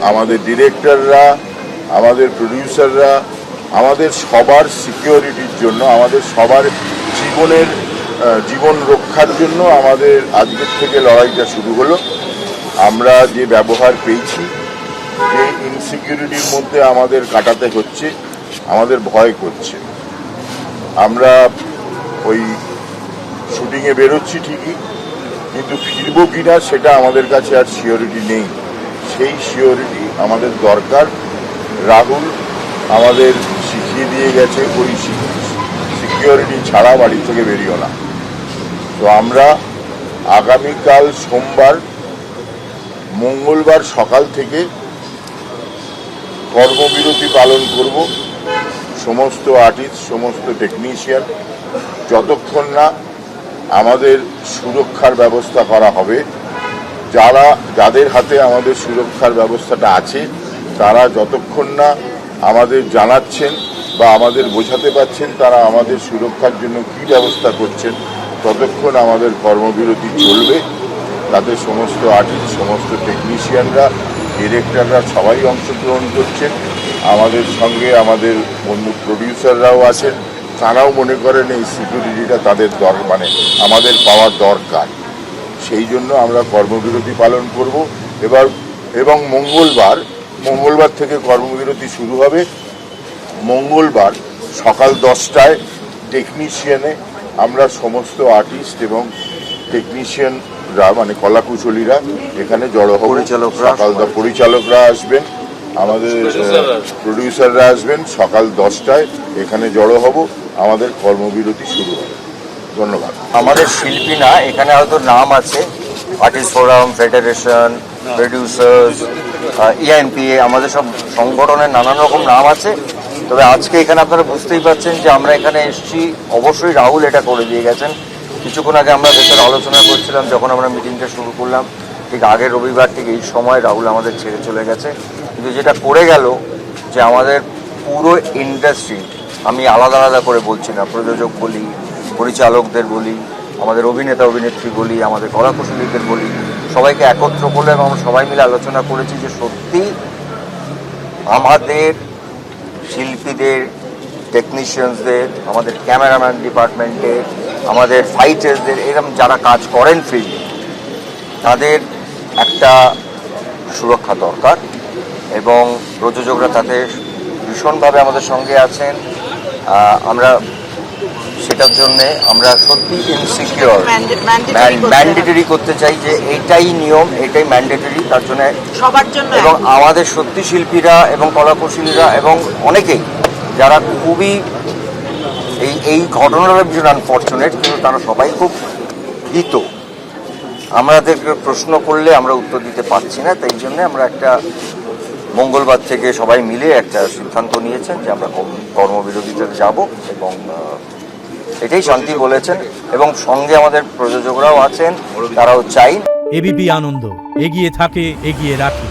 আমাদের ডিরেক্টররা, আমাদের প্রডিউসাররা, আমাদের সবার সিকিউরিটির জন্য, আমাদের সবার জীবন রক্ষার জন্য আমাদের আজকের থেকে লড়াইটা শুরু হলো। আমরা যে ব্যবহার পেয়েছি, যে ইনসিকিউরিটির মধ্যে আমাদের কাটাতে হচ্ছে, আমাদের ভয় করছে। আমরা ওই শুটিংয়ে বেরোচ্ছি ঠিকই, কিন্তু ফিরবো কিনা সেটা আমাদের কাছে আর সিওরিটি নেই। সেই সিওরিটি আমাদের দরকার। রাহুল আমাদের শিখিয়ে দিয়ে গেছে, ওই সিকিউরিটি ছাড়া বাড়ি থেকে বেরিও না। তো আমরা আগামীকাল সোমবার, মঙ্গলবার সকাল থেকে কর্মবিরতি পালন করব। সমস্ত আর্টিস্ট, সমস্ত টেকনিশিয়ান, যতক্ষণ না আমাদের সুরক্ষার ব্যবস্থা করা হবে, যাদের হাতে আমাদের সুরক্ষার ব্যবস্থাটা আছে, তারা যতক্ষণ না আমাদের জানাচ্ছেন বা আমাদের বোঝাতে পারছেন তারা আমাদের সুরক্ষার জন্য কী ব্যবস্থা করছেন, ততক্ষণ আমাদের কর্মবিরতি চলবে। তাতে সমস্ত আর্টিস্ট, সমস্ত টেকনিশিয়ানরা, ডিরেক্টররা সবাই অংশগ্রহণ করছেন। আমাদের সঙ্গে আমাদের বন্ধু প্রডিউসাররাও আছেন। তারাও মনে করেন এই সিকিউরিটিটা তাদের আমাদের পাওয়ার দরকার। সেই জন্য আমরা কর্মবিরতি পালন করব। এবং মঙ্গলবার থেকে কর্মবিরতি শুরু হবে। মঙ্গলবার সকাল 10টায় টেকনিশিয়ানে আমরা সমস্ত আর্টিস্ট এবং টেকনিশিয়ানরা, কলাকুশলীরা এখানে জড়ো হব। সকাল পরিচালকরা আসবেন, আমাদের প্রডিউসাররা আসবেন। সকাল 10টায় এখানে জড়ো হব, আমাদের কর্মবিরতি শুরু হবে। ধন্যবাদ। আমাদের শিল্পী না, এখানে হয়তো নাম আছে, আর্টিস্ট ফোরাম, ফেডারেশন, প্রডিউসার্স, ইআইএনপিএ, আমাদের সব সংগঠনের নানান রকম নাম আছে। তবে আজকে এখানে আপনারা বুঝতেই পারছেন যে আমরা এখানে এসেছি, অবশ্যই রাহুল এটা করে দিয়ে গেছেন। কিছুক্ষণ আগে আমরা ভেতরে আলোচনা করছিলাম, যখন আমরা মিটিংটা শুরু করলাম, ঠিক আগের রবিবার ঠিক এই সময় রাহুল আমাদের ছেড়ে চলে গেছে। কিন্তু যেটা করে গেল যে আমাদের পুরো ইন্ডাস্ট্রি, আমি আলাদা আলাদা করে বলছি না, প্রযোজক বলি, পরিচালকদের বলি, আমাদের অভিনেতা অভিনেত্রী বলি, আমাদের কলাকুশলীদের বলি, সবাইকে একত্র করলে এবং আমরা সবাই মিলে আলোচনা করেছি যে সত্যি আমাদের শিল্পীদের, টেকনিশিয়ানসদের, আমাদের ক্যামেরাম্যান ডিপার্টমেন্টের, আমাদের ফাইটার্সদের, এরকম যারা কাজ করেন ফিল্ডে, তাদের একটা সুরক্ষা দরকার। এবং প্রযোজকরা তাতে ভীষণভাবে আমাদের সঙ্গে আছেন। আমরা সেটার জন্যে আমরা সত্যি ইনসিকিউর, ম্যান্ডেটরি করতে চাই যে এইটাই নিয়ম, এটাই ম্যান্ডেটরি তার জন্য সবার জন্য। এবং আমাদের সত্যি শিল্পীরা এবং কলাকুশলীরা এবং অনেকেই যারা খুবই এই ঘটনাটা ভীষণ আনফর্চুনেট, কিন্তু তারা সবাই খুব ভীত। আমাদেরকে প্রশ্ন করলে আমরা উত্তর দিতে পারছি না, তাই জন্য আমরা একটা মঙ্গলবার থেকে সবাই মিলে একটা সিদ্ধান্ত নিয়েছেন যে আমরা কর্মবিরতিতে যাব। এবং এটাই শান্তি বলেছেন, এবং সঙ্গে আমাদের প্রযোজকরাও আছেন, তারাও চাই। এবিপি আনন্দ এগিয়ে থাকে, এগিয়ে রাখে।